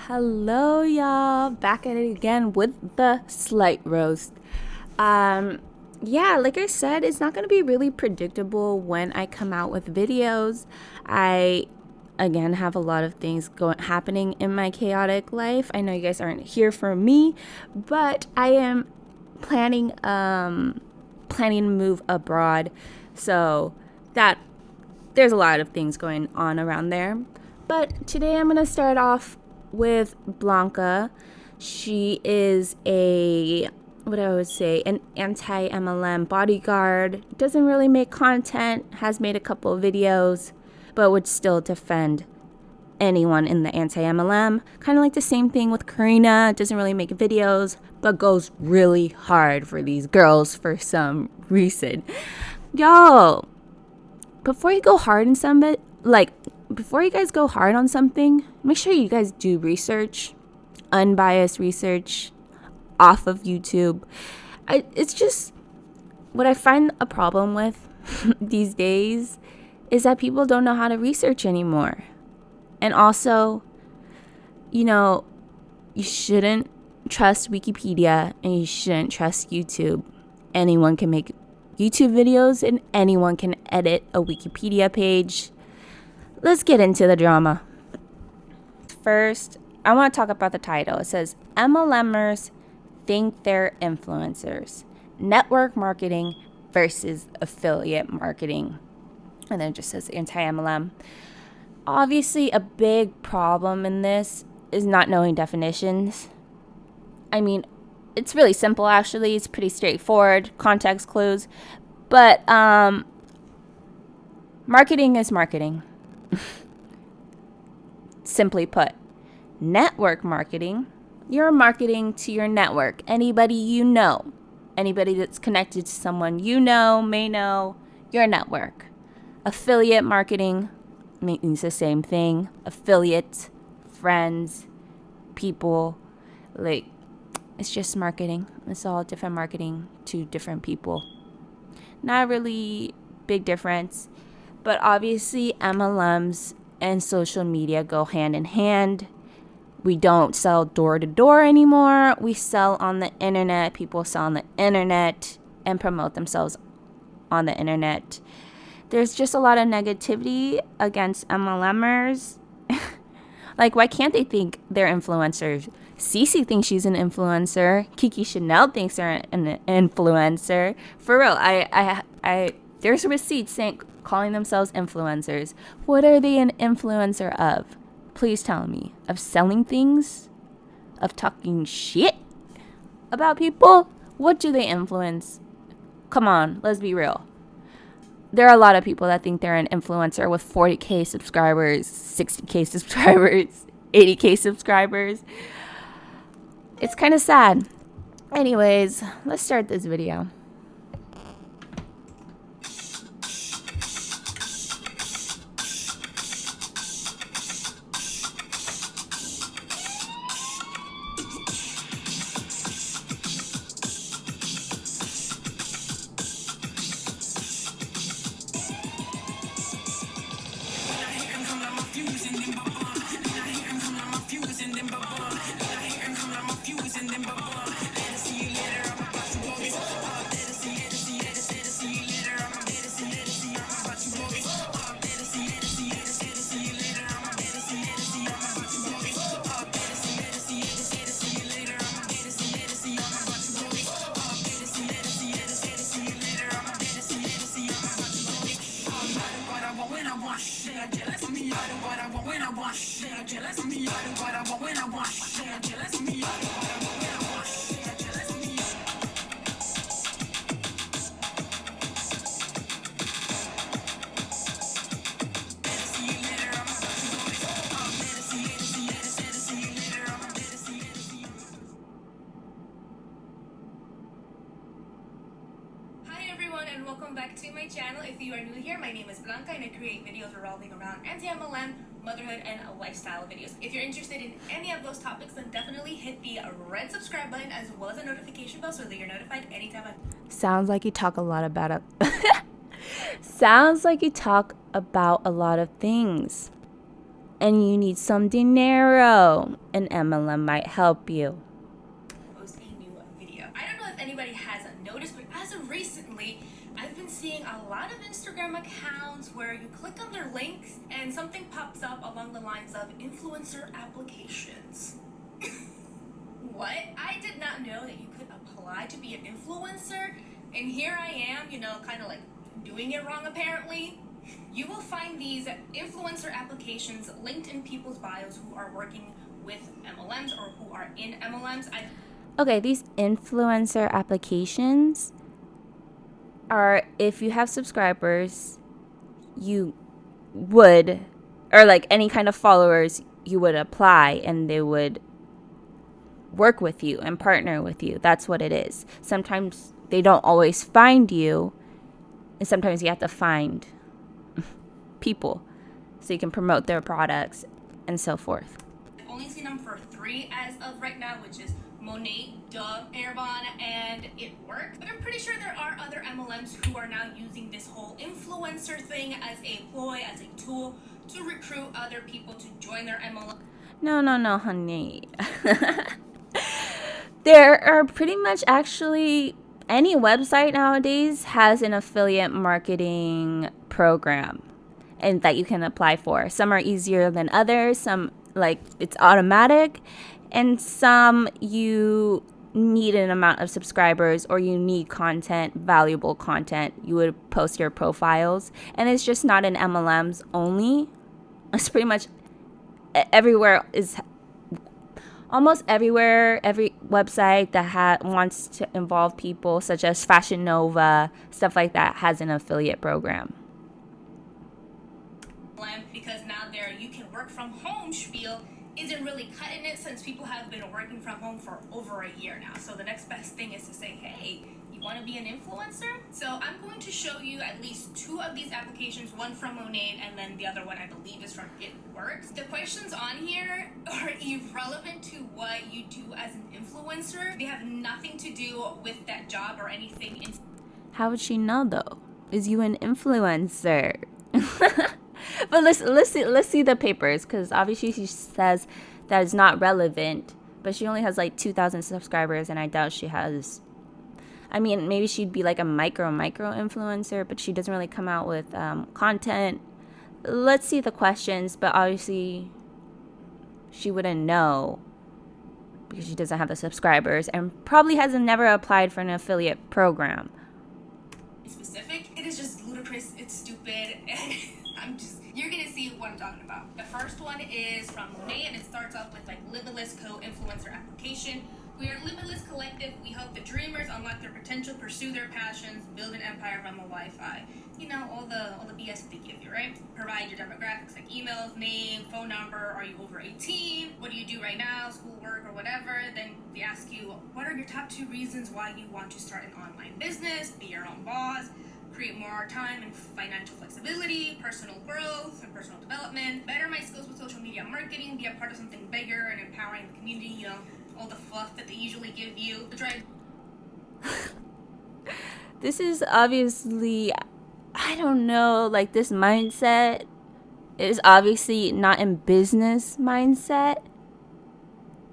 Hello, y'all. Back at it again with the slight roast. Yeah, like I said, it's not going to be really predictable when I come out with videos. I again have a lot of things happening in my chaotic life. I know you guys aren't here for me, but I am planning to move abroad. So that there's a lot of things going on around there. But today I'm going to start off with Blanca. She is an anti-MLM bodyguard. Doesn't really make content, has made a couple of videos, but would still defend anyone in the anti-MLM. Kind of like the same thing with Karina. Doesn't really make videos, but goes really hard for these girls for some reason. Yo, before you go hard on somebody, before you guys go hard on something, make sure you guys do research, unbiased research off of YouTube. It's just what I find a problem with these days is that people don't know how to research anymore. And also, you shouldn't trust Wikipedia and you shouldn't trust YouTube. Anyone can make YouTube videos and anyone can edit a Wikipedia page. Let's get into the drama. First, I want to talk about the title. It says, MLMers think they're influencers. Network marketing versus affiliate marketing. And then it just says anti-MLM. Obviously, a big problem in this is not knowing definitions. I mean, it's really simple, actually. It's pretty straightforward, context clues. But marketing is marketing. Simply put, network marketing, you're marketing to your network. Anybody you know, anybody that's connected to someone you know, may know, your network. Affiliate marketing means the same thing. Affiliates, friends, people, it's just marketing. It's all different marketing to different people. Not really big difference. But obviously, MLMs and social media go hand in hand. We don't sell door to door anymore. We sell on the internet. People sell on the internet and promote themselves on the internet. There's just a lot of negativity against MLMers. Why can't they think they're influencers? Cece thinks she's an influencer. Kiki Chanel thinks they're an influencer. For real, I there's receipts saying calling themselves influencers. What are they an influencer of? Please tell me. Of selling things? Of talking shit about people? What do they influence? Come on, let's be real. There are a lot of people that think they're an influencer with 40K subscribers, 60K subscribers, 80K subscribers. It's kind of sad. Anyways, let's start this video. And welcome back to my channel. If you are new here, my name is Blanca and I create videos revolving around anti-MLM, motherhood, and lifestyle videos. If you're interested in any of those topics, then definitely hit the red subscribe button as well as the notification bell so that you're notified anytime Sounds like you talk a lot about it. Sounds like you talk about a lot of things. and you need some dinero, an MLM might help you. Post a new video. I don't know if anybody has noticed, but as of recently, I've been seeing a lot of Instagram accounts where you click on their links and something pops up along the lines of influencer applications. What? I did not know that you could apply to be an influencer, and here I am, kind of like doing it wrong apparently. You will find these influencer applications linked in people's bios who are working with MLMs or who are in MLMs. Okay, these influencer applications are, if you have subscribers, you would, or like any kind of followers, you would apply and they would work with you and partner with you. That's what it is. Sometimes they don't always find you, and sometimes you have to find people so you can promote their products and so forth. I've only seen them for 3 as of right now, which is Monet, Airbon, and It Works. But I'm pretty sure there are other MLMs who are now using this whole influencer thing as a ploy, as a tool to recruit other people to join their MLM. No, honey. There are pretty much actually any website nowadays has an affiliate marketing program and that you can apply for. Some are easier than others. Some, like, it's automatic, and some you need an amount of subscribers or you need content, valuable content. You would post your profiles, and it's just not in MLMs only. It's pretty much everywhere, is almost everywhere. Every website that wants to involve people, such as Fashion Nova, stuff like that, has an affiliate program. Because now their you can work from home spiel isn't really cutting it, since people have been working from home for over a year now. So the next best thing is to say, hey, you want to be an influencer? So I'm going to show you at least 2 of these applications, one from Monet and then the other one I believe is from It Works. The questions on here are irrelevant to what you do as an influencer. They have nothing to do with that job or anything. How would she know though? Is you an influencer? But let's see the papers, because obviously she says that is not relevant, but she only has like 2,000 subscribers, and I doubt she has. I mean, maybe she'd be like a micro influencer, but she doesn't really come out with content. Let's see the questions, but obviously she wouldn't know because she doesn't have the subscribers and probably hasn't never applied for an affiliate program. Specific, it is just ludicrous, it's stupid, and you're gonna see what I'm talking about. The first one is from Monet, and it starts off with like Limitless Co-Influencer Application. We are Limitless Collective. We help the dreamers unlock their potential, pursue their passions, build an empire from a Wi-Fi. All the BS that they give you, right? Provide your demographics like emails, name, phone number. Are you over 18? What do you do right now? Schoolwork or whatever. Then they ask you, what are your top 2 reasons why you want to start an online business, be your own boss, create more time and financial flexibility, personal growth and personal development, better my skills with social media marketing, be a part of something bigger and empowering the community, all the fluff that they usually give you. This is obviously, I don't know, like this mindset is obviously not in business mindset.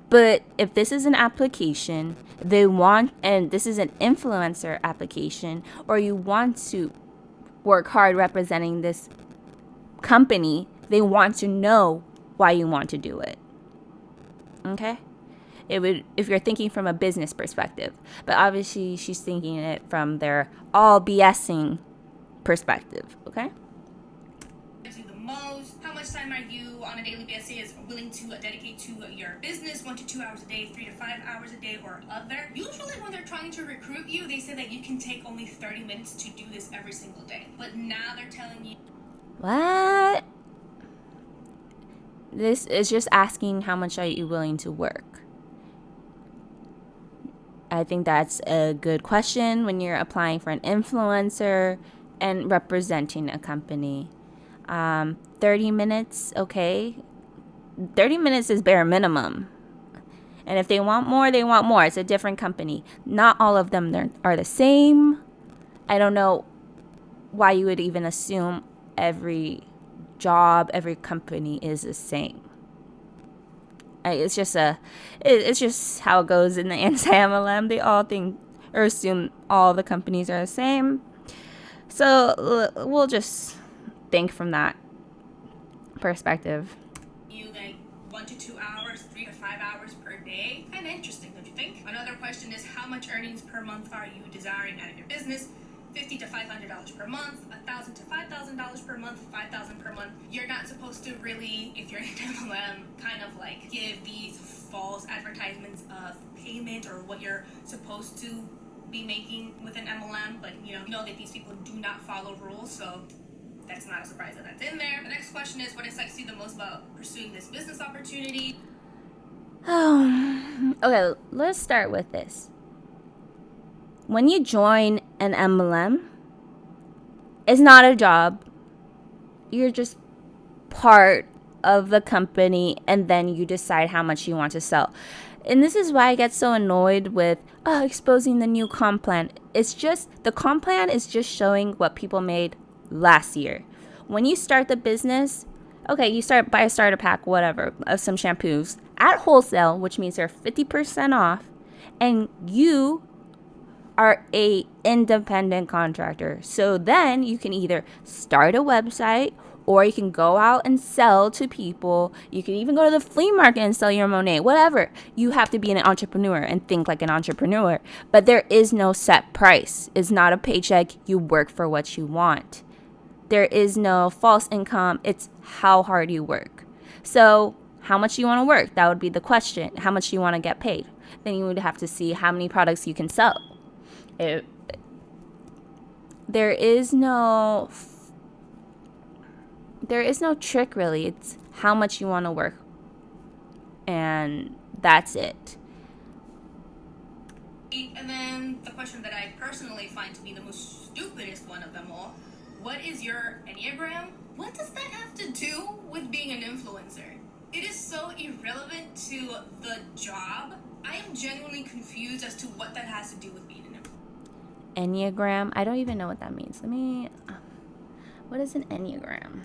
But if this is an application and this is an influencer application, or you want to work hard representing this company, they want to know why you want to do it. Okay? It would, if you're thinking from a business perspective. But obviously she's thinking it from their all BSing perspective. Okay? Most, how much time are you on a daily basis willing to dedicate to your business? 1 to 2 hours a day, 3 to 5 hours a day, or other? Usually when they're trying to recruit you, they say that you can take only 30 minutes to do this every single day. But now they're telling you, what? This is just asking how much are you willing to work. I think that's a good question when you're applying for an influencer and representing a company. 30 minutes, okay. 30 minutes is bare minimum. And if they want more, they want more. It's a different company. Not all of them are the same. I don't know why you would even assume every job, every company is the same. It's just how it goes in the anti-MLM. They all think or assume all the companies are the same. So we'll just think from that perspective. You like 1 to 2 hours, 3 to 5 hours per day. Kind of interesting, don't you think? Another question is, how much earnings per month are you desiring out of your business? $50 to $500 per month, $1,000 to $5,000 per month, $5,000 per month. You're not supposed to really, if you're in MLM, kind of like give these false advertisements of payment or what you're supposed to be making with an MLM, but you know that these people do not follow rules, so that's not a surprise that that's in there. The next question is, what excites you the most about pursuing this business opportunity? Okay, let's start with this. When you join an MLM, it's not a job. You're just part of the company, and then you decide how much you want to sell. And this is why I get so annoyed with exposing the new comp plan. It's just, the comp plan is just showing what people made last year. When you start the business, okay, you buy a starter pack, whatever, of some shampoos at wholesale, which means they're 50% off, and you are a independent contractor. So then you can either start a website, or you can go out and sell to people. You can even go to the flea market and sell your Monet, whatever. You have to be an entrepreneur and think like an entrepreneur. But there is no set price. It's not a paycheck. You work for what you want. There is no false income. It's how hard you work. So how much do you want to work? That would be the question. How much do you want to get paid? Then you would have to see how many products you can sell. There is no trick, really. It's how much you want to work, and that's it. And then the question that I personally find to be the most stupidest one of them all: what is your Enneagram? What does that have to do with being an influencer? It is so irrelevant to the job. I am genuinely confused as to what that has to do with being an influencer. Enneagram? I don't even know what that means. What is an Enneagram?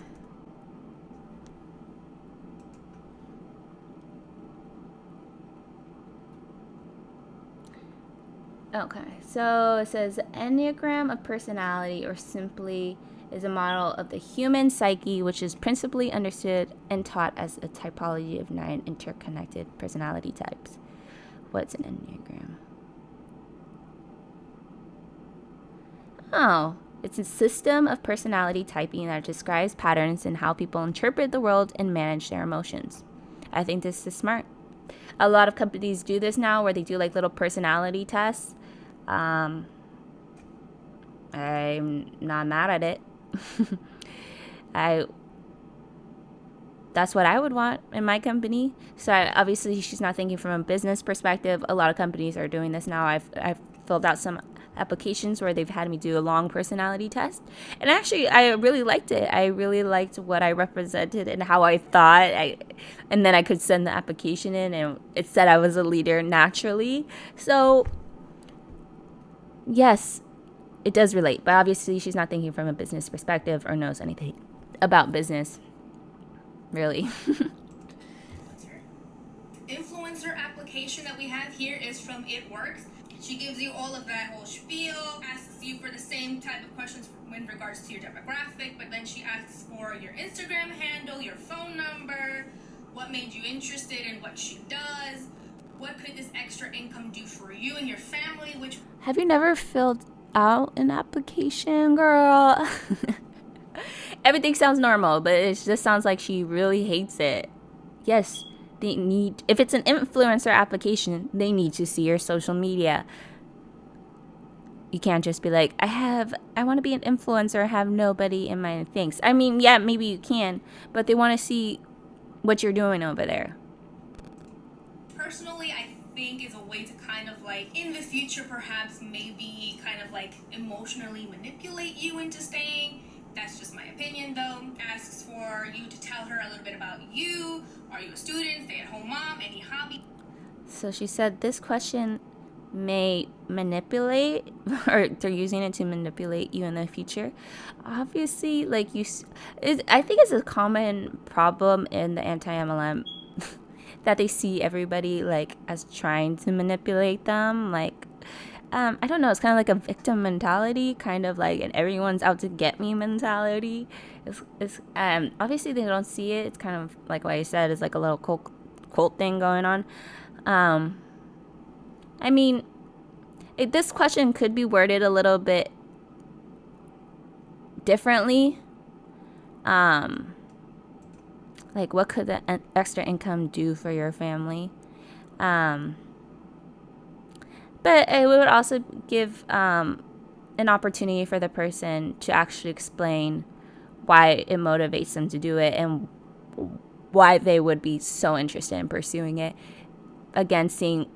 Okay, so it says Enneagram of personality, or simply is a model of the human psyche, which is principally understood and taught as a typology of 9 interconnected personality types. What's an Enneagram? Oh, it's a system of personality typing that describes patterns in how people interpret the world and manage their emotions. I think this is smart. A lot of companies do this now, where they do like little personality tests. I'm not mad at it. That's what I would want in my company. So obviously she's not thinking from a business perspective. A lot of companies are doing this now. I've filled out some applications where they've had me do a long personality test, and actually I really liked it. I really liked what I represented and how I thought. And then I could send the application in, and it said I was a leader naturally. So yes, it does relate, but obviously she's not thinking from a business perspective or knows anything about business, really. Influencer application that we have here is from It Works. She gives you all of that whole spiel, asks you for the same type of questions in regards to your demographic, but then she asks for your Instagram handle, your phone number, what made you interested in what she does, what could this extra income do for you and your family, which... Have you never filled out an application, girl? Everything sounds normal, but it just sounds like she really hates it. Yes, if it's an influencer application, they need to see your social media. You can't just be like, I want to be an influencer, have nobody in my things. I mean, yeah, maybe you can, but they want to see what you're doing over there. Personally, I think is a way to kind of like, in the future, perhaps maybe kind of like emotionally manipulate you into staying. That's just my opinion, though. Asks for you to tell her a little bit about you. Are you a student, stay-at-home mom, any hobby? So she said this question may manipulate or they're using it to manipulate you in the future. Obviously, like I think it's a common problem in the anti-MLM that they see everybody like as trying to manipulate them. Like, I don't know, it's kind of like a victim mentality, kind of like an everyone's out to get me mentality. It's obviously they don't see it. It's kind of like what I said, it's like a little cult thing going on. I mean, this question could be worded a little bit differently. Like, what could the extra income do for your family? But it would also give an opportunity for the person to actually explain why it motivates them to do it and why they would be so interested in pursuing it. Again, seeing,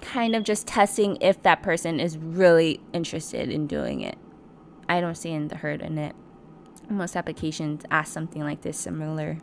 kind of just testing if that person is really interested in doing it. I don't see the hurt in it. Most applications ask something like this similar.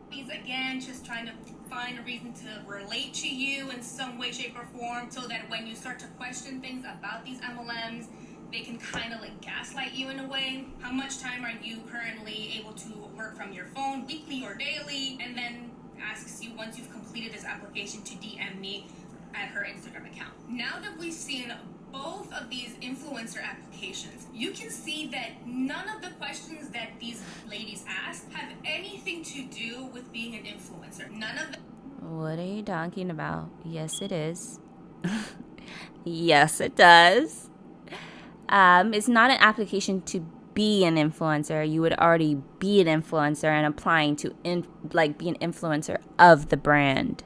He's again just trying to find a reason to relate to you in some way, shape, or form, so that when you start to question things about these MLMs, they can kind of like gaslight you in a way. How much time are you currently able to work from your phone, weekly or daily? And then asks you, once you've completed this application, to DM me at her Instagram account. Now that we've seen both of these influencer applications, you can see that none of the questions that these ladies ask have anything to do with being an influencer. None of them. What are you talking about? Yes, it is. Yes, it does. It's not an application to be an influencer. You would already be an influencer and applying to be an influencer of the brand.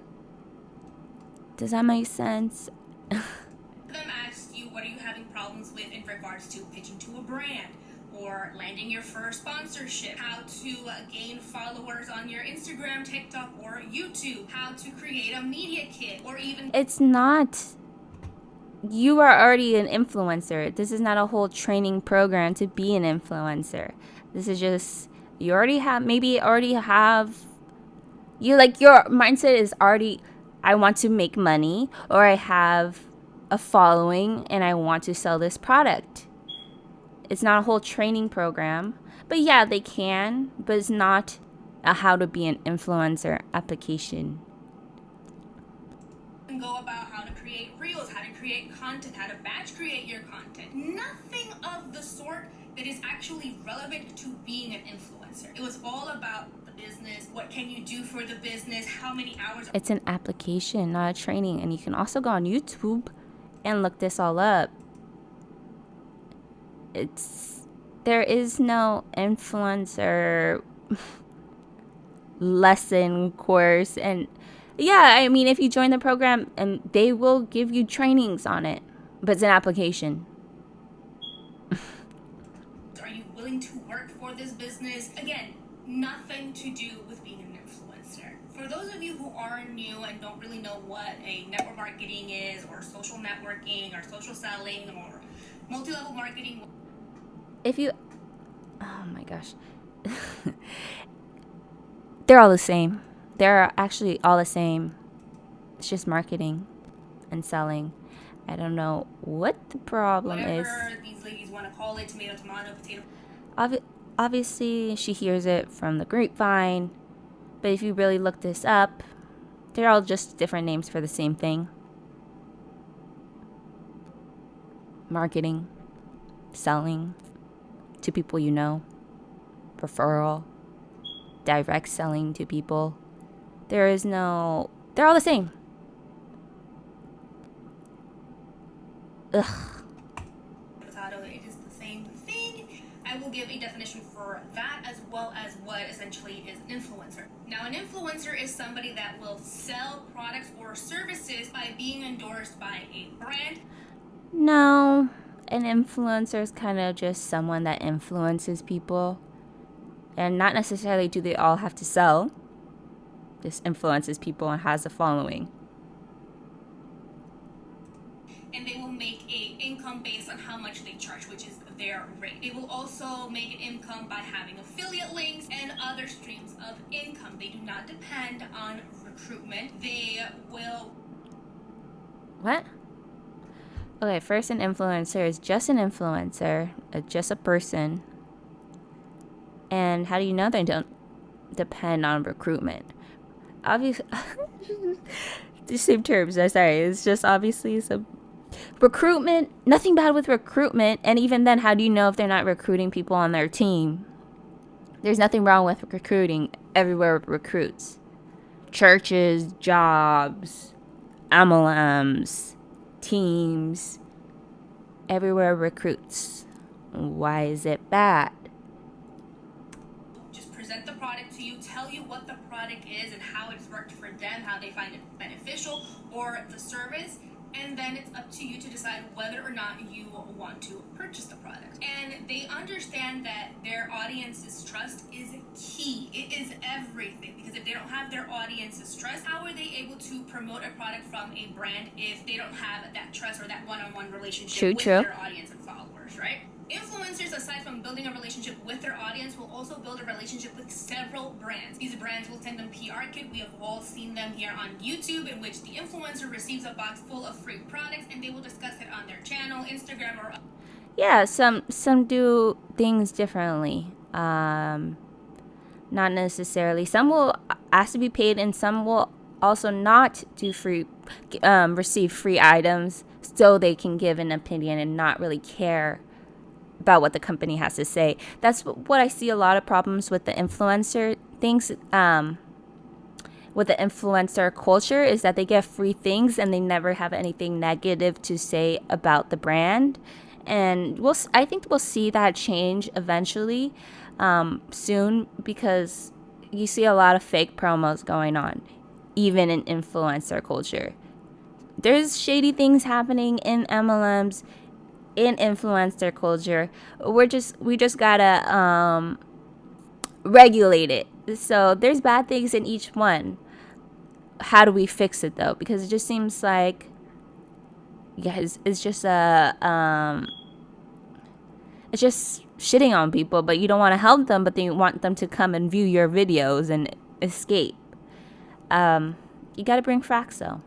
Does that make sense? Them asked you, what are you having problems with in regards to pitching to a brand or landing your first sponsorship, how to gain followers on your Instagram, TikTok, or YouTube, how to create a media kit, or even... It's not. You are already an influencer. This is not a whole training program to be an influencer. This is just, you already have, your mindset is already, I want to make money, or I have a following and I want to sell this product. It's not a whole training program. But yeah, they can, but it's not a how to be an influencer application. Go about how to create reels, how to create content, how to batch create your content. Nothing of the sort that is actually relevant to being an influencer. It was all about the business. What can you do for the business? How many hours? It's an application, not a training. And you can also go on YouTube and look this all up. There is no influencer lesson course. And yeah, I mean, if you join the program, and they will give you trainings on it, but it's an application. Are you willing to work for this business? Again, nothing to do with being an influencer. For those of you who are new and don't really know what a network marketing is, or social networking, or social selling, or multi-level marketing. Oh my gosh. They're all the same. They're actually all the same. It's just marketing and selling. I don't know what the problem is. Whatever these ladies want to call it, tomato, potato. Obviously, she hears it from the grapevine. But if you really look this up, they're all just different names for the same thing. Marketing, selling to people you know, referral, direct selling to people. They're all the same. Ugh. Potato, it is the same thing. I will give a definition for that, as well as what essentially is an influencer. Now, an influencer is somebody that will sell products or services by being endorsed by a brand. No, an influencer is kind of just someone that influences people. And not necessarily do they all have to sell. Just influences people and has a following. And they will make an income based on how much they charge, which is their rate. They will also make an income by having affiliate links and other streams of income. They do not depend on recruitment. They will... What? Okay, first, an influencer is just an influencer, just a person. And how do you know they don't depend on recruitment? Obviously, the same terms. I'm sorry. It's just obviously some recruitment. Nothing bad with recruitment. And even then, how do you know if they're not recruiting people on their team? There's nothing wrong with recruiting. Everywhere recruits. Churches, jobs, MLMs, teams. Everywhere recruits. Why is it bad? Just present the product to you, tell you what the product is and how it's worked for them, how they find it beneficial, or the service, and then it's up to you to decide whether or not you want to purchase the product. And they understand that their audience's trust is key. It is everything, because if they don't have their audience's trust, how are they able to promote a product from a brand if they don't have that trust or that one-on-one relationship with their audience and followers, right? Influencers, aside from building a relationship with their audience, will also build a relationship with several brands. These brands will send them PR kit. We have all seen them here on YouTube, in which the influencer receives a box full of free products, and they will discuss it on their channel, Instagram, or... Yeah, some do things differently. Not necessarily. Some will ask to be paid, and some will also not do receive free items, so they can give an opinion and not really care about what the company has to say. That's what I see a lot of problems with the influencer things. With the influencer culture is that they get free things and they never have anything negative to say about the brand. And I think we'll see that change eventually, soon, because you see a lot of fake promos going on, even in influencer culture. There's shady things happening in MLMs, in influencer culture. We just gotta regulate it. So there's bad things in each one. How do we fix it though? Because it just seems like, guys, it's just it's just shitting on people, but you don't want to help them, but then you want them to come and view your videos and escape. You gotta bring facts though.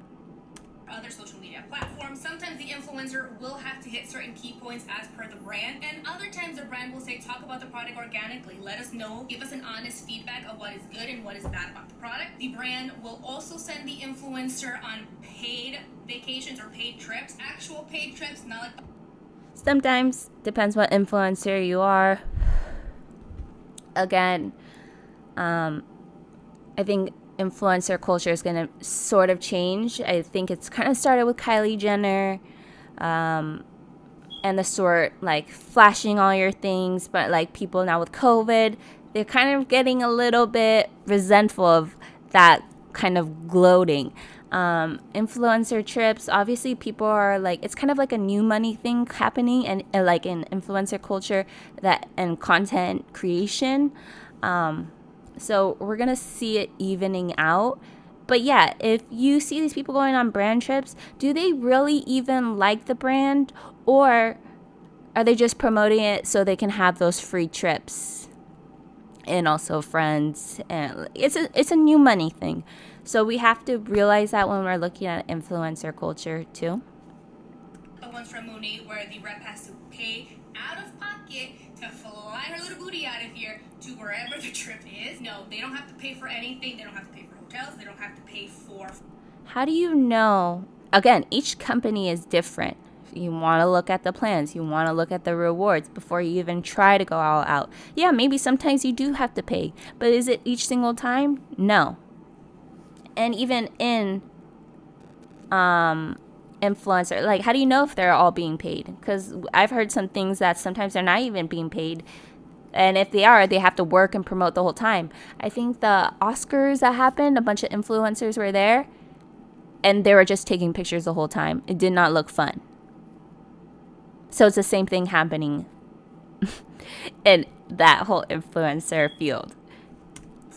Other social media platforms, sometimes the influencer will have to hit certain key points as per the brand, and other times the brand will say, talk about the product organically, let us know, give us an honest feedback of what is good and what is bad about the product. The brand will also send the influencer on paid vacations or paid trips, actual paid trips, not like... Sometimes, depends what influencer you are. Again, I think influencer culture is going to sort of change. I think it's kind of started with Kylie Jenner, and the sort, like, flashing all your things, but like people now with COVID, they're kind of getting a little bit resentful of that kind of gloating. Influencer trips, obviously people are like, it's kind of like a new money thing happening, and like in influencer culture and content creation. So we're going to see it evening out. But yeah, if you see these people going on brand trips, do they really even like the brand? Or are they just promoting it so they can have those free trips? And also friends. And it's a new money thing. So we have to realize that when we're looking at influencer culture too. The ones from Monet where the rep has to pay out of pocket to fly her little booty out of here to wherever the trip is. No, they don't have to pay for anything. They don't have to pay for hotels. They don't have to pay for... How do you know? Again, each company is different. You want to look at the plans. You want to look at the rewards before you even try to go all out. Yeah, maybe sometimes you do have to pay. But is it each single time? No. And even in influencer, like, how do you know if they're all being paid? Because I've heard some things that sometimes they're not even being paid, and if they are, they have to work and promote the whole time. I think the Oscars that happened, a bunch of influencers were there, and they were just taking pictures the whole time. It did not look fun. So it's the same thing happening in that whole influencer field.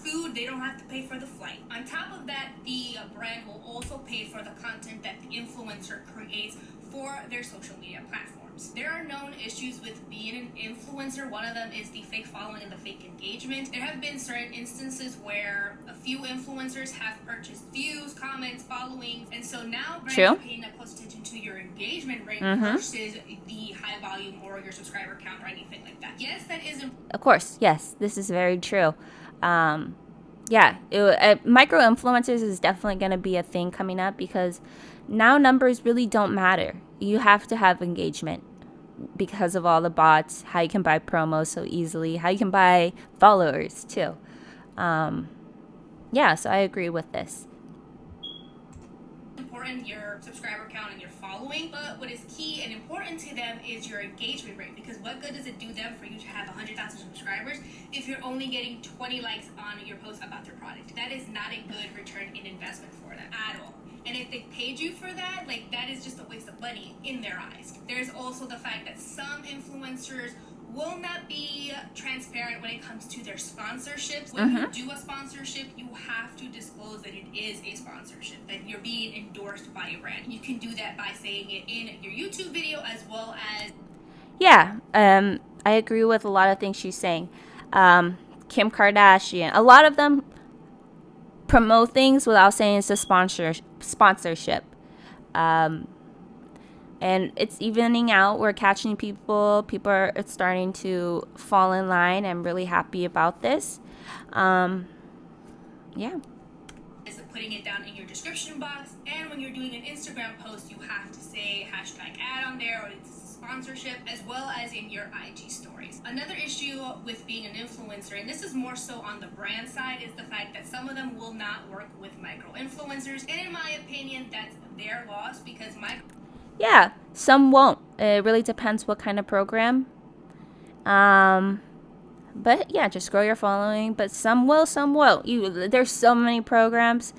food, they don't have to pay for the flight. On top of that, the brand will also pay for the content that the influencer creates for their social media platforms. There are known issues with being an influencer. One of them is the fake following and the fake engagement. There have been certain instances where a few influencers have purchased views, comments, followings, and so now brands are paying close attention to your engagement rate versus the high volume or your subscriber count or anything like that. Yes, that is Of course, yes, this is very true. Yeah, micro influencers is definitely going to be a thing coming up because now numbers really don't matter. You have to have engagement because of all the bots, how you can buy promos so easily, how you can buy followers too. Yeah, so I agree with this. Important, your subscriber count and your following, but what is key and important to them is your engagement rate, because what good does it do them for you to have 100,000 subscribers if you're only getting 20 likes on your post about their product? That is not a good return in investment for them at all. And if they paid you for that, like, that is just a waste of money in their eyes. There's also the fact that some influencers will not be transparent when it comes to their sponsorships. When you do a sponsorship, you have to disclose that it is a sponsorship, that you're being endorsed by a brand. You can do that by saying it in your YouTube video as well as... Yeah, I agree with a lot of things she's saying. Kim Kardashian, a lot of them promote things without saying it's a sponsorship. And it's evening out. We're catching people. People are starting to fall in line. I'm really happy about this. Yeah. Is putting it down in your description box. And when you're doing an Instagram post, you have to say #ad on there, or it's a sponsorship, as well as in your IG stories. Another issue with being an influencer, and this is more so on the brand side, is the fact that some of them will not work with micro influencers. And in my opinion, that's their loss, because yeah, some won't. It really depends what kind of program. But yeah, just grow your following. But some will, some won't. There's so many programs.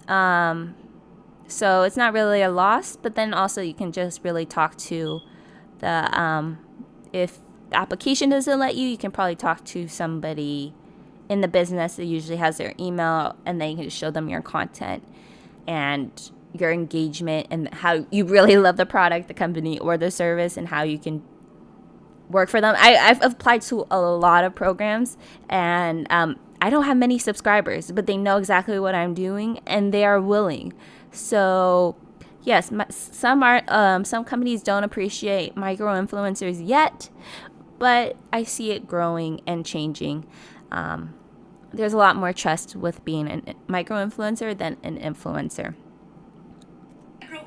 So it's not really a loss. But then also you can just really talk to the, if the application doesn't let you, you can probably talk to somebody in the business that usually has their email, and then you can just show them your content and your engagement and how you really love the product, the company, or the service, and how you can work for them. I've applied to a lot of programs, and I don't have many subscribers, but they know exactly what I'm doing, and they are willing. So yes, some companies don't appreciate micro influencers yet, but I see it growing and changing. There's a lot more trust with being a micro influencer than an influencer.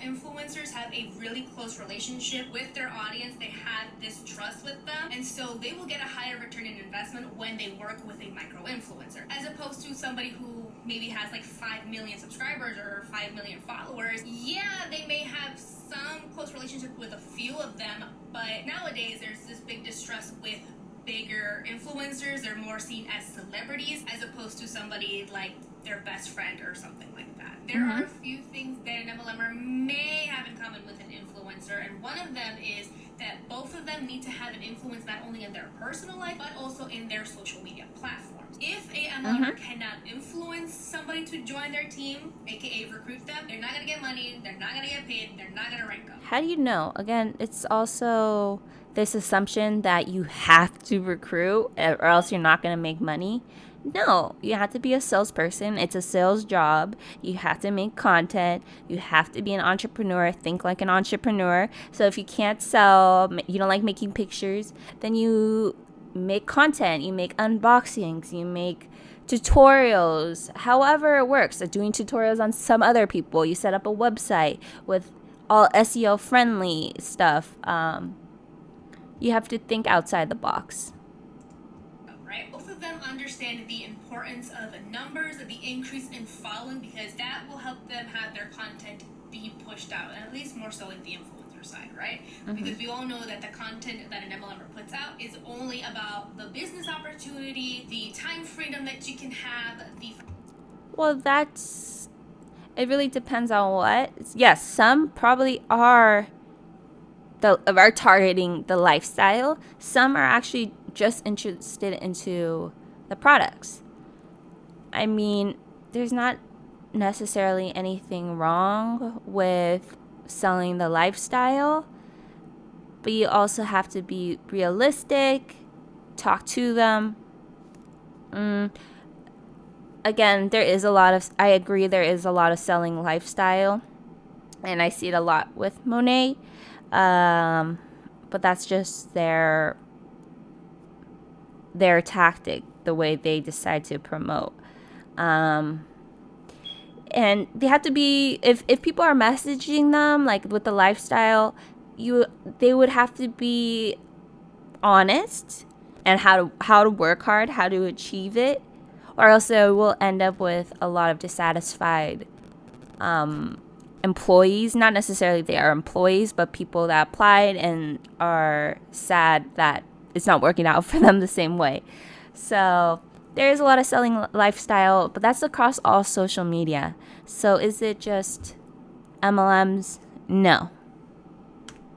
Influencers have a really close relationship with their audience. They have this trust with them, and so they will get a higher return in investment when they work with a micro influencer, as opposed to somebody who maybe has like 5 million subscribers or 5 million followers. Yeah, they may have some close relationship with a few of them, but nowadays there's this big distrust with bigger influencers. They're more seen as celebrities as opposed to somebody like their best friend or something like that. There are a few things that an MLMer may have in common with an influencer, and one of them is that both of them need to have an influence not only in their personal life but also in their social media platforms. If a MLMer cannot influence somebody to join their team, aka recruit them, they're not going to get money, they're not going to get paid, they're not going to rank up. How do you know? Again, it's also this assumption that you have to recruit or else you're not going to make money. No, you have to be a salesperson. It's a sales job. You have to make content. You have to be an entrepreneur. Think like an entrepreneur. So if you can't sell, you don't like making pictures, then you make content. You make unboxings. You make tutorials. However it works. So doing tutorials on some other people. You set up a website with all SEO friendly stuff. You have to think outside the box. Right? Both of them understand the importance of numbers, of the increase in following, because that will help them have their content be pushed out, and at least more so in the influencer side, right? Because we all know that the content that an MLMer puts out is only about the business opportunity, the time freedom that you can have, Well, it really depends on what. Yes, some probably are targeting the lifestyle. Some are actually just interested into the products. I mean, there's not necessarily anything wrong with selling the lifestyle, but you also have to be realistic, talk to them. Again, I agree there is a lot of selling lifestyle, and I see it a lot with Monet. But that's just their tactic, the way they decide to promote. And they have to be, if people are messaging them like with the lifestyle, they would have to be honest and how to work hard, how to achieve it, or else we'll end up with a lot of dissatisfied employees. Not necessarily they are employees, but people that applied and are sad that it's not working out for them the same way. So there is a lot of selling lifestyle, but that's across all social media. So is it just MLMs? No.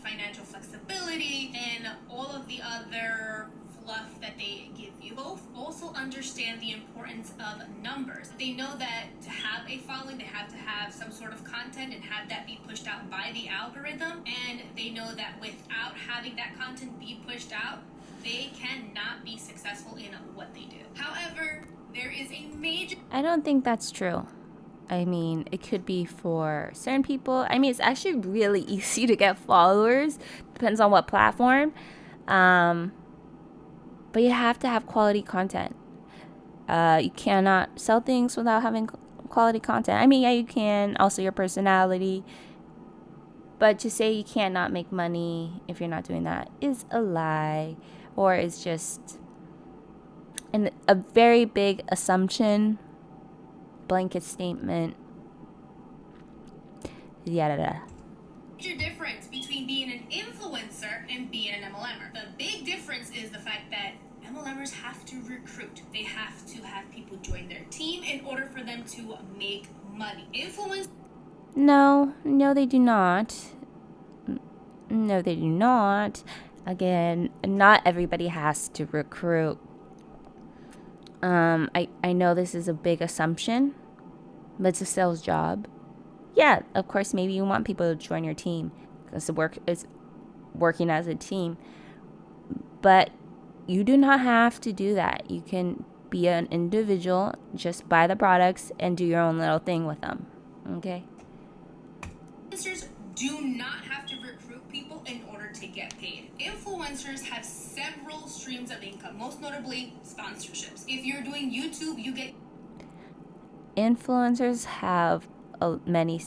Financial flexibility and all of the other fluff that they give you. Both also understand the importance of numbers. They know that to have a following, they have to have some sort of content and have that be pushed out by the algorithm. And they know that without having that content be pushed out, they cannot be successful in what they do. However, there is a major... I don't think that's true. I mean, it could be for certain people. I mean, it's actually really easy to get followers. Depends on what platform. But you have to have quality content. You cannot sell things without having quality content. I mean, yeah, you can. Also, your personality. But to say you cannot make money if you're not doing that is a lie. Or it's just a very big assumption, blanket statement. Yada. Major difference between being an influencer and being an MLMer. The big difference is the fact that MLMers have to recruit. They have to have people join their team in order for them to make money. No, they do not. No, they do not. Again, not everybody has to recruit. I know this is a big assumption, but it's a sales job. Yeah, of course, maybe you want people to join your team because it's working as a team. But you do not have to do that. You can be an individual, just buy the products and do your own little thing with them. Okay? Influencers do not have to recruit people in order to get paid. Influencers have several streams of income, most notably sponsorships. If you're doing YouTube, you get... Influencers have many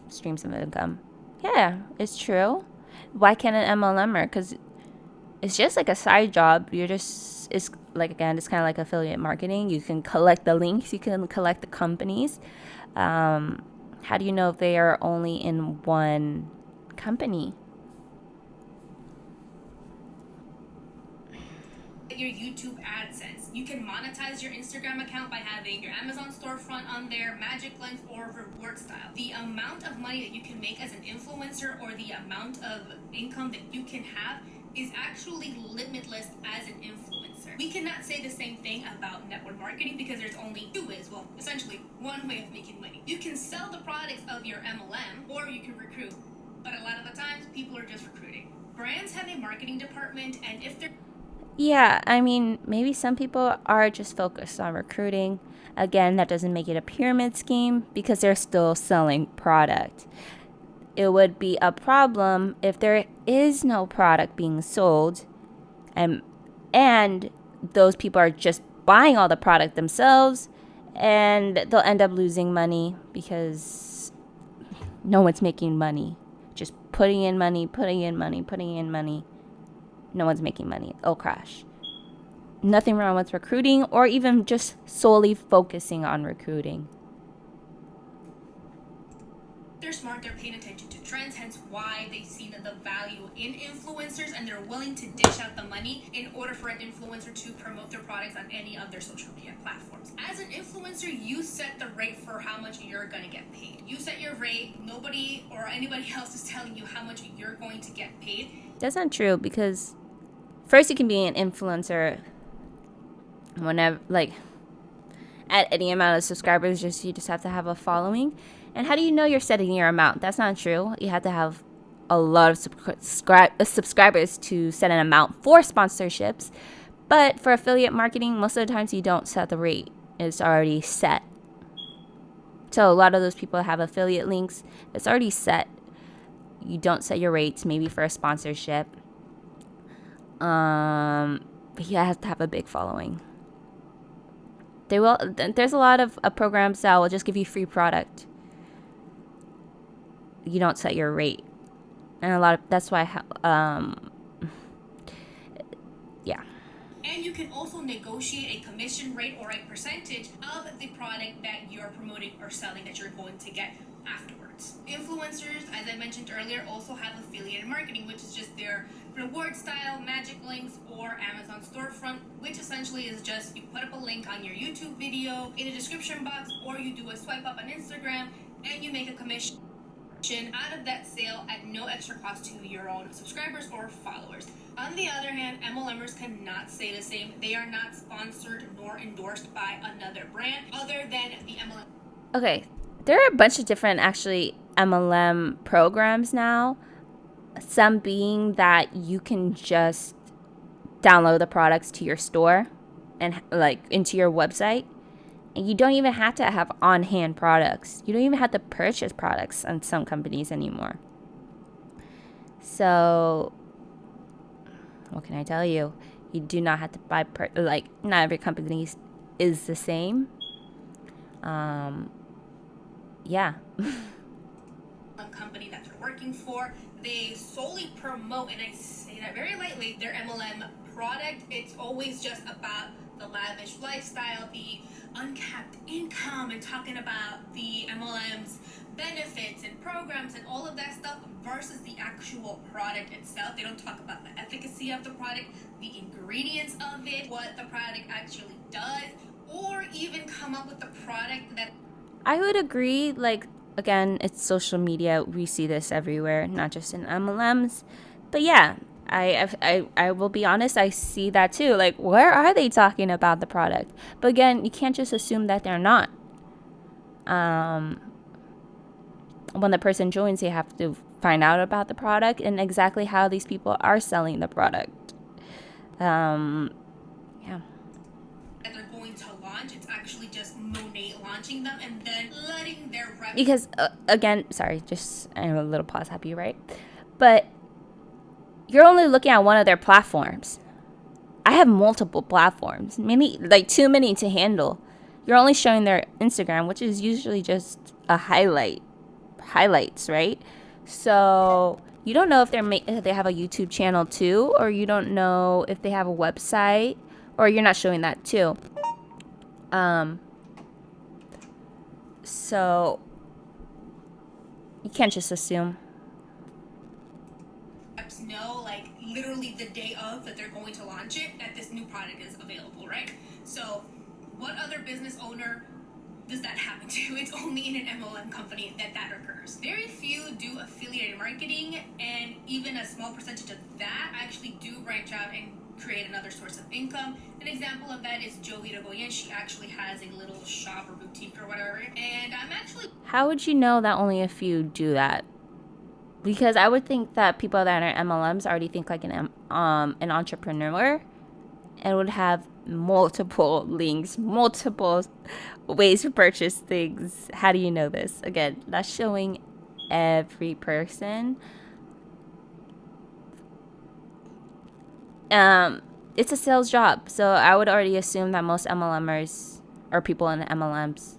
streams of income. Yeah, it's true. Why can't an MLMer? Because it's just like a side job. It's like, again, it's kind of like affiliate marketing. You can collect the links, you can collect the companies. How do you know if they are only in one company? Your YouTube AdSense. You can monetize your Instagram account by having your Amazon storefront on there, magic lens, or reward style. The amount of money that you can make as an influencer or the amount of income that you can have is actually limitless as an influencer. We cannot say the same thing about network marketing because there's only two ways, well, essentially one way of making money. You can sell the products of your MLM or you can recruit, but a lot of the times people are just recruiting. Brands have a marketing department, and if they're... Yeah, I mean, maybe some people are just focused on recruiting. Again, that doesn't make it a pyramid scheme because they're still selling product. It would be a problem if there is no product being sold and those people are just buying all the product themselves, and they'll end up losing money because no one's making money. Just putting in money. No one's making money. It'll crash. Nothing wrong with recruiting or even just solely focusing on recruiting. They're smart, they're paying attention to trends, hence why they see the value in influencers and they're willing to dish out the money in order for an influencer to promote their products on any of their social media platforms. As an influencer, you set the rate for how much you're going to get paid. You set your rate, nobody or anybody else is telling you how much you're going to get paid. That's not true because first you can be an influencer whenever, like, at any amount of subscribers. You just have to have a following. And how do you know you're setting your amount? That's not true. You have to have a lot of subscribers to set an amount for sponsorships. But for affiliate marketing, most of the times you don't set the rate. It's already set. So a lot of those people have affiliate links. It's already set. You don't set your rates, maybe for a sponsorship. But you have to have a big following. There's a lot of programs that will just give you free product. You don't set your rate. And that's why, yeah. And you can also negotiate a commission rate or a percentage of the product that you're promoting or selling that you're going to get afterwards. Influencers, as I mentioned earlier, also have affiliated marketing, which is just their reward style, magic links, or Amazon storefront, which essentially is just you put up a link on your YouTube video in the description box, or you do a swipe up on Instagram and you make a commission out of that sale at no extra cost to your own subscribers or followers. On the other hand, MLMers cannot say the same. They are not sponsored nor endorsed by another brand other than the MLM. Okay, there are a bunch of different actually MLM programs now. Some being that you can just download the products to your store and like into your website. And you don't even have to have on-hand products. You don't even have to purchase products on some companies anymore. So, what can I tell you? You do not have to buy, not every company is the same. Yeah. Company that they're working for, they solely promote, and I say that very lightly, their MLM product. It's always just about the lavish lifestyle, the uncapped income, and talking about the MLM's benefits and programs and all of that stuff versus the actual product itself. They don't talk about the efficacy of the product, the ingredients of it, what the product actually does, or even come up with the product that... I would agree, again, it's social media. We see this everywhere, not just in MLMs. But yeah, I will be honest, I see that too. Where are they talking about the product? But again, you can't just assume that they're not. When the person joins, you have to find out about the product and exactly how these people are selling the product. Yeah. That they're going to launch. It's actually just Monet launching them and then letting their rep... Because, again, sorry, just I have a little pause, happy, right? But you're only looking at one of their platforms. I have multiple platforms, too many to handle. You're only showing their Instagram, which is usually just a highlights, right? So you don't know if they have a YouTube channel too, or you don't know if they have a website, or you're not showing that too. So you can't just assume. Know, literally the day of that they're going to launch it, that this new product is available, right? So what other business owner does that happen to? It's only in an MLM company that occurs. Very few do affiliate marketing, and even a small percentage of that actually do branch out and create another source of income. An example of that is Joey Irigoyen. She actually has a little shop or boutique or whatever, and I'm actually... How would you know that only a few do that? Because I would think that people that are MLMs already think like an entrepreneur and would have multiple links, multiple ways to purchase things. How do you know this? Again, that's showing every person. It's a sales job. So I would already assume that most MLMers or people in the MLMs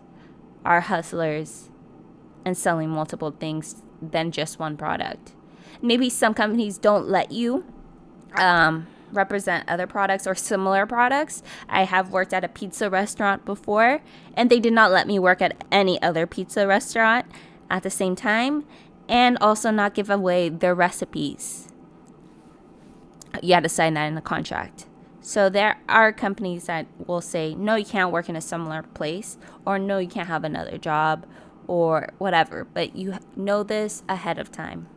are hustlers and selling multiple things than just one product. Maybe some companies don't let you represent other products or similar products. I have worked at a pizza restaurant before, and they did not let me work at any other pizza restaurant at the same time, and also not give away their recipes. You had to sign that in the contract. So there are companies that will say, no, you can't work in a similar place, or no, you can't have another job, or whatever, but you know this ahead of time.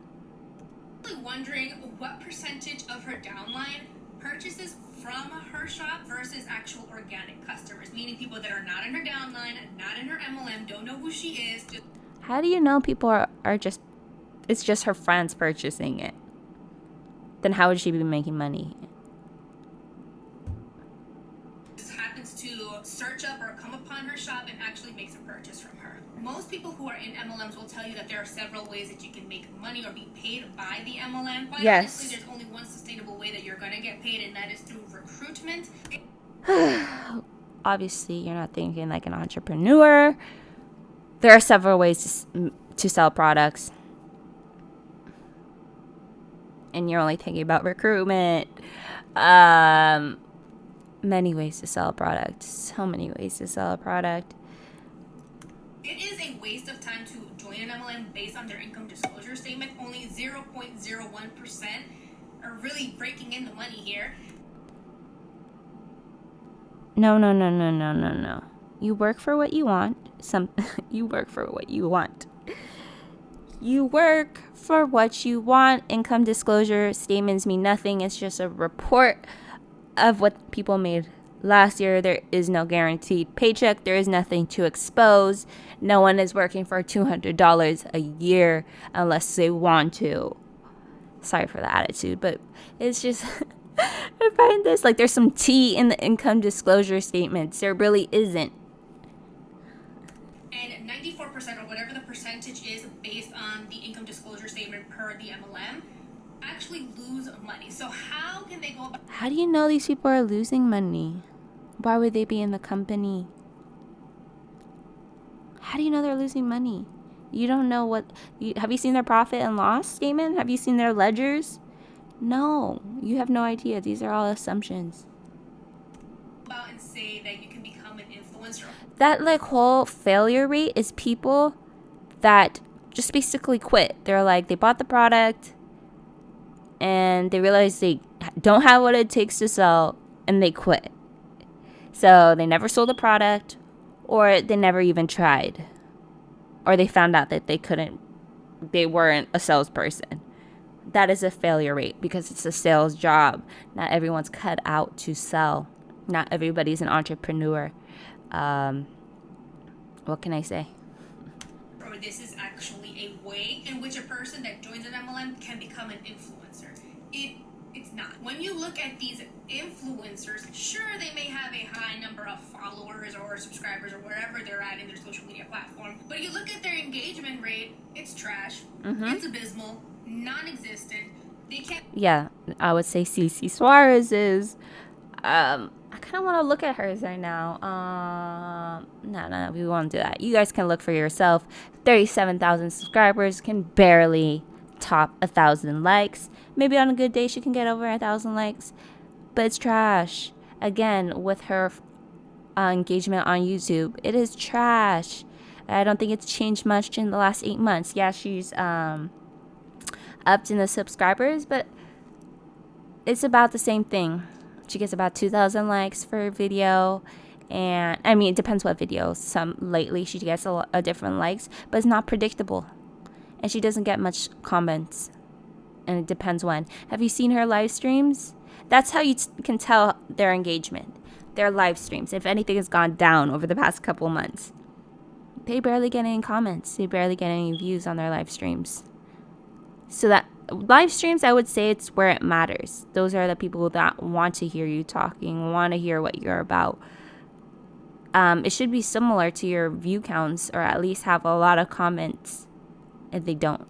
Wondering what percentage of her downline purchases from her shop versus actual organic customers, meaning people that are not in her downline, not in her MLM, don't know who she is. How do you know people are just, it's just her friends purchasing it? Then how would she be making money? Just happens to search up or come upon her shop and actually makes a purchase from her. Most people who are in MLMs will tell you that there are several ways that you can make money or be paid by the MLM. Quite honestly, there's only one sustainable way that you're going to get paid, and that is through recruitment. Obviously, you're not thinking like an entrepreneur. There are several ways to sell products. And you're only thinking about recruitment. Many ways to sell a product. So many ways to sell a product. It is a waste of time to join an MLM based on their income disclosure statement. Only 0.01% are really breaking in the money here. No. You work for what you want. You work for what you want. You work for what you want. Income disclosure statements mean nothing. It's just a report of what people made last year. There is no guaranteed paycheck. There is nothing to expose. No one is working for $200 a year unless they want to. Sorry for the attitude, but it's just I find this like there's some tea in the income disclosure statements. There really isn't. And 94% or whatever the percentage is based on the income disclosure statement per the MLM actually lose money. So how can they go about? How do you know these people are losing money? Why would they be in the company? How do you know they're losing money? You don't know have you seen their profit and loss statement? Have you seen their ledgers? No, you have no idea. These are all assumptions. About and say that you can become an influencer. That like whole failure rate is people that just basically quit. They're like, they bought the product and they realize they don't have what it takes to sell and they quit. So they never sold the product, or they never even tried, or they found out that they weren't a salesperson. That is a failure rate because it's a sales job. Not everyone's cut out to sell. Not everybody's an entrepreneur. What can I say? Or this is actually a way in which a person that joins an MLM can become an influencer. It's not. When you look at these influencers, sure, they may have a high number of followers or subscribers or wherever they're at in their social media platform, but you look at their engagement rate, it's trash. It's abysmal, non-existent. They can't. Yeah, I would say Cece Suarez is. I kind of want to look at hers right now. No, we won't do that. You guys can look for yourself. 37,000 subscribers, can barely top 1,000 likes. Maybe on a good day she can get over 1,000 likes, but it's trash. Again, with her engagement on YouTube, it is trash. I don't think it's changed much in the last 8 months. Yeah, she's upped in the subscribers, but it's about the same thing. She gets about 2,000 likes for a video, and I mean, it depends what video. Some lately she gets a different likes, but it's not predictable, and she doesn't get much comments, and it depends when. Have you seen her live streams? That's how you can tell their engagement. Their live streams, if anything has gone down over the past couple months, they barely get any comments. They barely get any views on their live streams. So that live streams, I would say it's where it matters. Those are the people that want to hear you talking, want to hear what you're about. It should be similar to your view counts, or at least have a lot of comments. If they don't,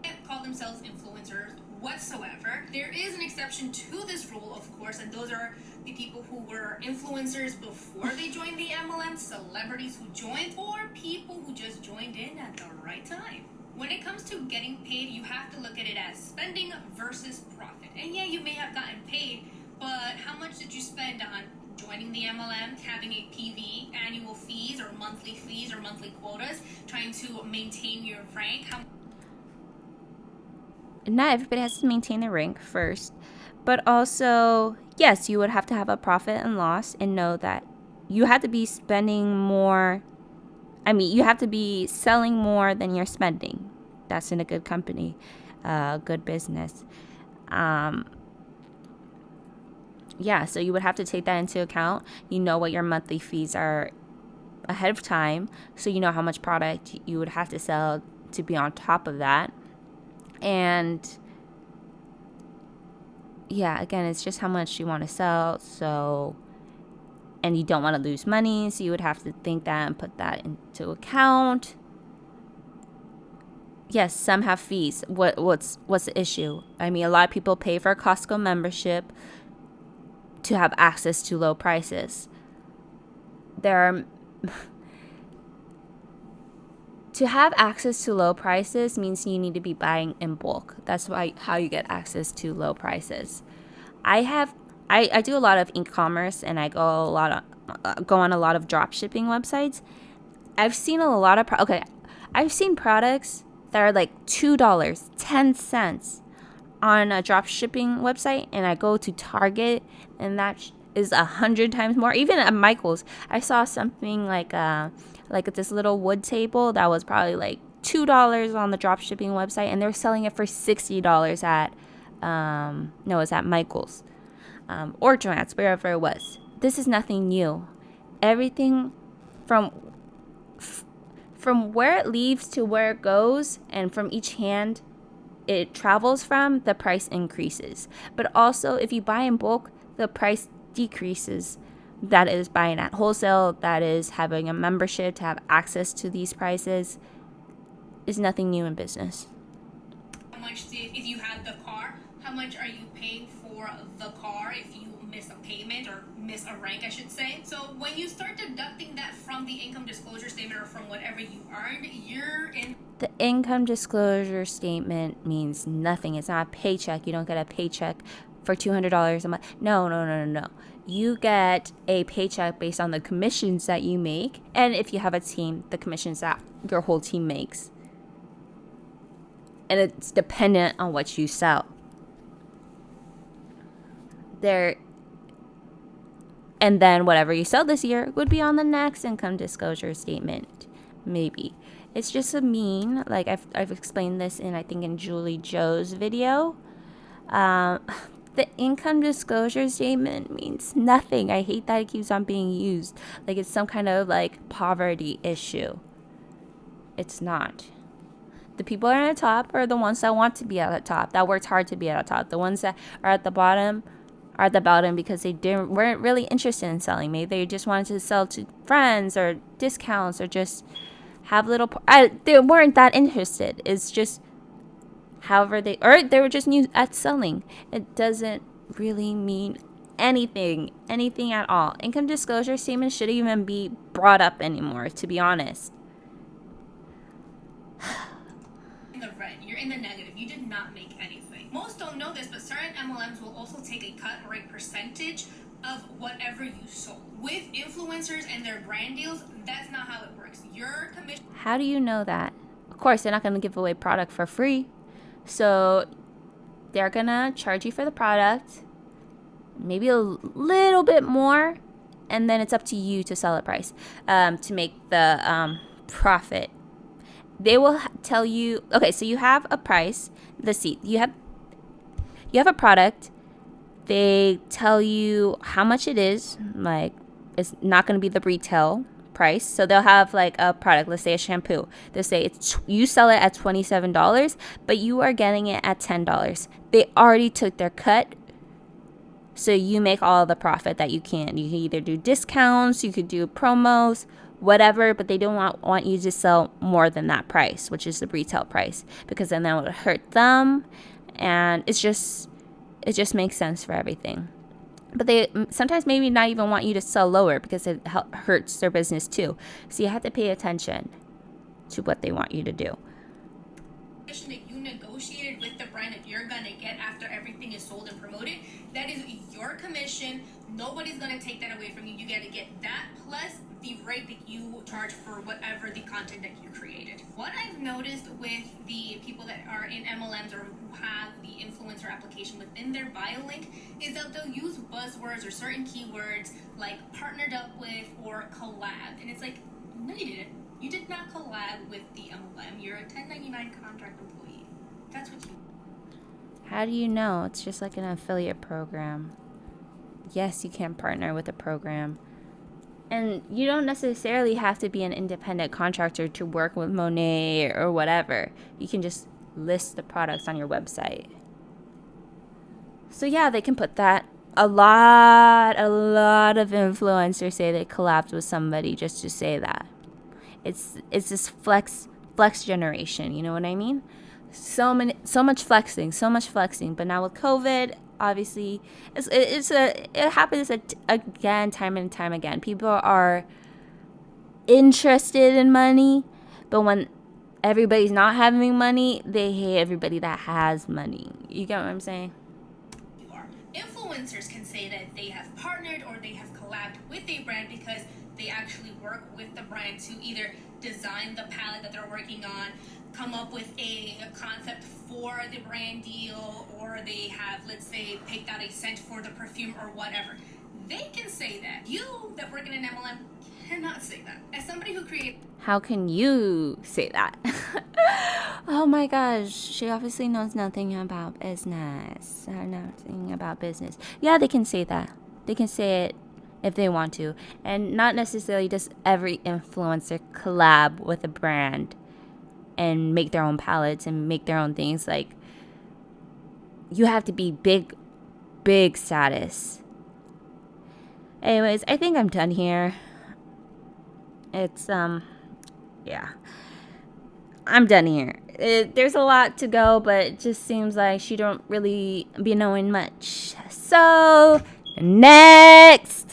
Can't call themselves influencers whatsoever. There is an exception to this rule, of course, and those are the people who were influencers before they joined the MLM, celebrities who joined, or people who just joined in at the right time. When it comes to getting paid, you have to look at it as spending versus profit. And yeah, you may have gotten paid, but how much did you spend on joining the MLM, having a PV, annual fees or monthly quotas, trying to maintain your rank? not everybody has to maintain their rank first, but also, yes, you would have to have a profit and loss and know that you have to be spending more. I mean, you have to be selling more than you're spending. That's in a good company, good business. yeah, so you would have to take that into account. You know what your monthly fees are ahead of time, so you know how much product you would have to sell to be on top of that. And yeah, again, it's just how much you want to sell. So, and you don't want to lose money, so you would have to think that and put that into account. Yes, some have fees. What's the issue? I mean, a lot of people pay for a Costco membership to have access to low prices. There are to have access to low prices means you need to be buying in bulk. That's how you get access to low prices. I do a lot of e-commerce, and I go on a lot of drop shipping websites. I've seen a lot of I've seen products that are like $2.10 on a drop shipping website, and I go to Target, and that is 100 times more. Even at Michael's, I saw something like this little wood table that was probably like $2 on the drop shipping website, and they're selling it for $60 at no, it's at Michael's or Joann's, wherever it was. This is nothing new. Everything from where it leaves to where it goes, and from each hand it travels from, the price increases. But also, if you buy in bulk, the price decreases. That is buying at wholesale, that is having a membership to have access to these prices, is nothing new in business. How much if you have the car, how much are you paying for the car if you miss a payment or miss a rank, I should say? So when you start deducting that from the income disclosure statement or from whatever you earned, you're in. The income disclosure statement means nothing. It's not a paycheck. You don't get a paycheck for $200 a month. No. You get a paycheck based on the commissions that you make, and if you have a team, the commissions that your whole team makes. And it's dependent on what you sell. And then whatever you sell this year would be on the next income disclosure statement, maybe. It's just a mean, like I've explained this in, I think, in Julie Joe's video. The income disclosure statement means nothing. I hate that it keeps on being used like it's some kind of like poverty issue. It's not. The people at the top are the ones that want to be at the top, that worked hard to be at the top. The ones that are at the bottom are at the bottom because they weren't really interested in selling. Maybe they just wanted to sell to friends or discounts or just have little. They weren't that interested. It's just however they were just new at selling. It doesn't really mean anything at all. Income disclosure statements shouldn't even be brought up anymore, to be honest. In the red, you're in the negative. You did not make anything. Most don't know this, but certain MLMs will also take a cut or a percentage of whatever you sold. With influencers and their brand deals, that's not how it works. Your commission. How do you know that? Of course, they're not going to give away product for free. So they're going to charge you for the product, maybe a little bit more, and then it's up to you to sell a price to make the profit. They will tell you, okay, so you have a price, you have a product. They tell you how much it is, like it's not going to be the retail price. So they'll have like a product, let's say a shampoo. They'll say you sell it at $27, but you are getting it at $10. They already took their cut, so you make all the profit that you can. You can either do discounts, you could do promos, whatever, but they don't want you to sell more than that price, which is the retail price, because then that would hurt them, and it just makes sense for everything. But they sometimes maybe not even want you to sell lower because it hurts their business too. So you have to pay attention to what they want you to do. That you negotiated with the brand that you're gonna get after everything is sold and promoted, that is your commission. Nobody's gonna take that away from you. You gotta get that plus the rate that you charge for whatever the content that you created. What I've noticed with the people that are in MLMs or who have the influencer application within their bio link is that they'll use buzzwords or certain keywords like partnered up with or collab. And it's like, no, you didn't. You did not collab with the MLM. You're a 1099 contract employee. That's what you. How do you know? It's just like an affiliate program. yes, you can partner with a program. And you don't necessarily have to be an independent contractor to work with Monet or whatever. You can just list the products on your website. So yeah, they can put that. A lot of influencers say they collabed with somebody just to say that. It's this flex generation, you know what I mean? So much flexing. But now with COVID, obviously, it happens again, time and time again. People are interested in money, but when everybody's not having money, they hate everybody that has money. You get what I'm saying? Influencers can say that they have partnered or they have collabed with a brand because they actually work with the brand to either design the palette that they're working on, come up with a concept for the brand deal, or they have, let's say, picked out a scent for the perfume or whatever. They can say that. You that work in an MLM cannot say that. As somebody who creates... How can you say that? Oh my gosh, she obviously knows nothing about business. Nothing about business. Yeah, they can say that. They can say it if they want to. And not necessarily does every influencer collab with a brand and make their own palettes and make their own things. Like, you have to be big status. Anyways, I think I'm done here. It's, yeah. I'm done here. There's a lot to go, but it just seems like she don't really be knowing much. So, next!